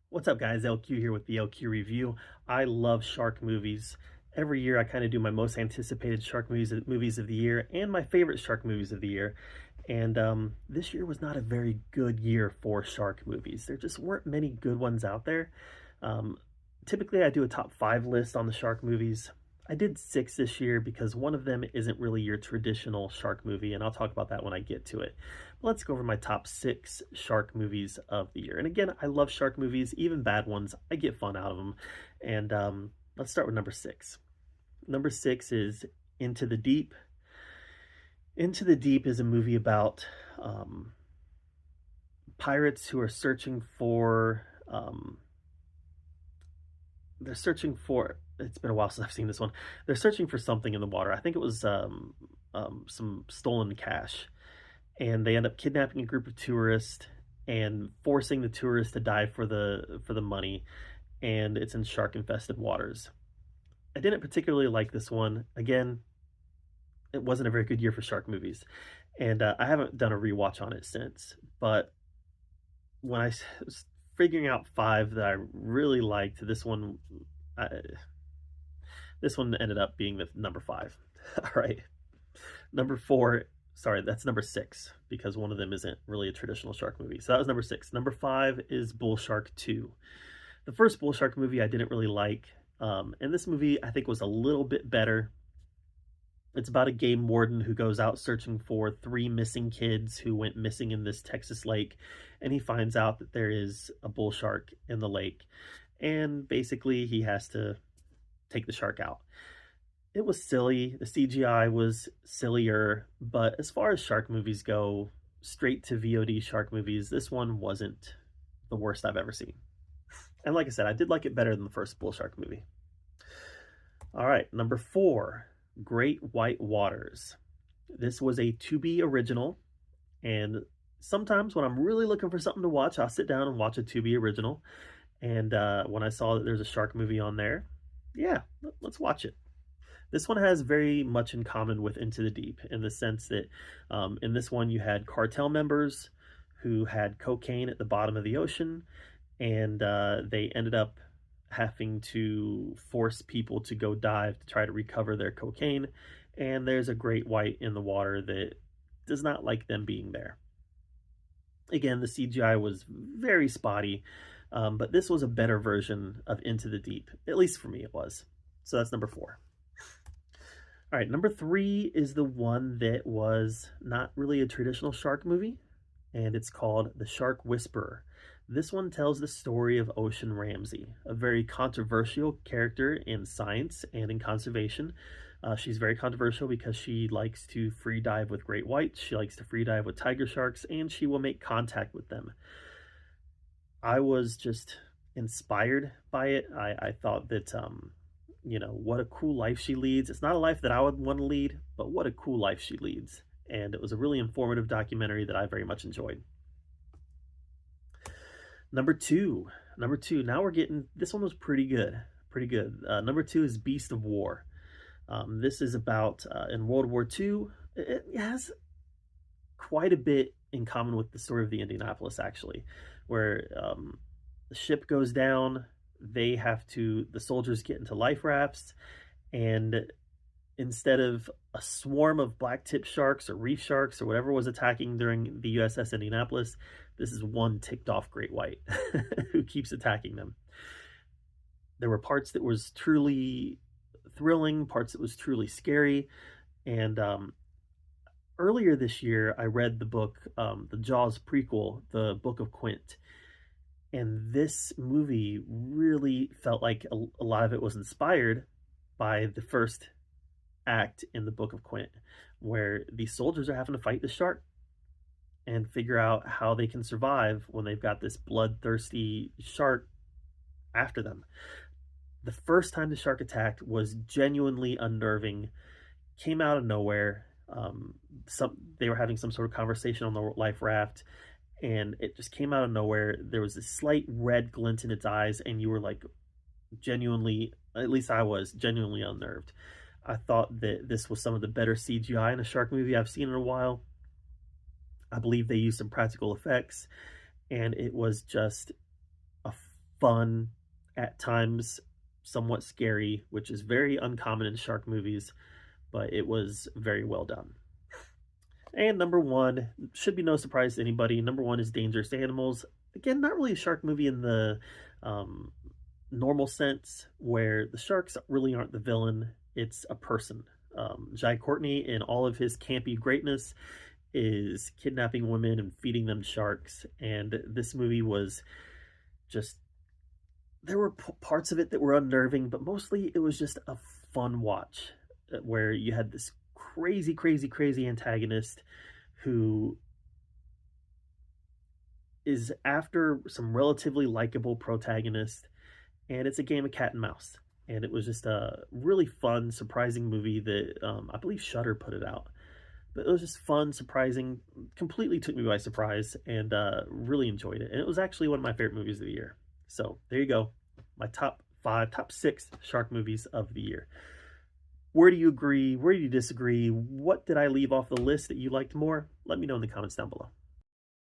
What's up, guys? LQ here with the LQ review. I love shark movies. Every year I kind of do my most anticipated shark movies of the year and my favorite shark movies of the year. And this year was not a very good year for shark movies. There just weren't many good ones out there. Um, Typically I do a top 5 list on the shark movies. I did 6 this year because one of them isn't really your traditional shark movie, and I'll talk about that when I get to it. But let's go over my top 6 shark movies of the year. And again, I love shark movies, even bad ones. I get fun out of them. And let's start with number 6. Number 6 is Into the Deep. Into the Deep is a movie about pirates who are searching for they're searching for, it's been a while since I've seen this one. They're searching for something in the water. I think it was some stolen cash. And they end up kidnapping a group of tourists and forcing the tourists to dive for the money. And it's in shark infested waters. I didn't particularly like this one. Again, it wasn't a very good year for shark movies. And I haven't done a rewatch on it since. But when I was figuring out 5 that I really liked, this one ended up being the number 5. All right. Number 4, sorry, that's number 6 because one of them isn't really a traditional shark movie. So that was number 6. Number 5 is Bull Shark 2. The first Bull Shark movie I didn't really like. And this movie I think was a little bit better. It's about a game warden who goes out searching for 3 missing kids who went missing in this Texas lake, and he finds out that there is a bull shark in the lake, and basically he has to take the shark out. It was silly. The CGI was sillier, but as far as shark movies go, straight to VOD shark movies, this one wasn't the worst I've ever seen. And like I said, I did like it better than the first bull shark movie. All right, number 4. Great White Waters. This was a Tubi original, and sometimes when I'm really looking for something to watch, I'll sit down and watch a Tubi original. And when I saw that there's a shark movie on there, yeah, let's watch it. This one has very much in common with Into the Deep in the sense that in this one you had cartel members who had cocaine at the bottom of the ocean, and they ended up having to force people to go dive to try to recover their cocaine, and there's a great white in the water that does not like them being there. Again, the CGI was very spotty, but this was a better version of Into the Deep, at least for me it was. So that's number 4. All right, number 3 is the one that was not really a traditional shark movie, and it's called The Shark Whisperer. This one tells the story of Ocean Ramsey, a very controversial character in science and in conservation. She's very controversial because she likes to free dive with great whites, she likes to free dive with tiger sharks, and she will make contact with them. I was just inspired by it. I thought that, what a cool life she leads. It's not a life that I would want to lead, but what a cool life she leads. And it was a really informative documentary that I very much enjoyed. Number two. Now we're getting, this one was pretty good. Number 2 is Beast of War. This is about, in World War II, it has quite a bit in common with the story of the Indianapolis, actually, where the ship goes down, the soldiers get into life rafts, and instead of a swarm of black-tip sharks or reef sharks or whatever was attacking during the USS Indianapolis, this is one ticked-off great white who keeps attacking them. There were parts that was truly thrilling, parts that was truly scary, and earlier this year I read the book, the Jaws prequel, The Book of Quint, and this movie really felt like a lot of it was inspired by the first act in the Book of Quint, where these soldiers are having to fight the shark and figure out how they can survive when they've got this bloodthirsty shark after them. The first time the shark attacked was genuinely unnerving, came out of nowhere. They were having some sort of conversation on the life raft, and it just came out of nowhere. There was this slight red glint in its eyes, and you were like genuinely, at least I was genuinely unnerved. I thought that this was some of the better CGI in a shark movie I've seen in a while. I believe they used some practical effects, and it was just a fun, at times somewhat scary, which is very uncommon in shark movies, but it was very well done. And number one, should be no surprise to anybody, number one is Dangerous Animals. Again, not really a shark movie in the um, normal sense, where the sharks really aren't the villain, it's a person. Jai Courtney, in all of his campy greatness, is kidnapping women and feeding them sharks. And this movie was just, there were parts of it that were unnerving, but mostly it was just a fun watch, where you had this crazy, crazy, crazy antagonist who is after some relatively likable protagonist, and it's a game of cat and mouse. And it was just a really fun, surprising movie that I believe Shudder put it out. But it was just fun, surprising, completely took me by surprise, and really enjoyed it. And it was actually one of my favorite movies of the year. So there you go, my top 5, top 6 shark movies of the year. Where do you agree? Where do you disagree? What did I leave off the list that you liked more? Let me know in the comments down below.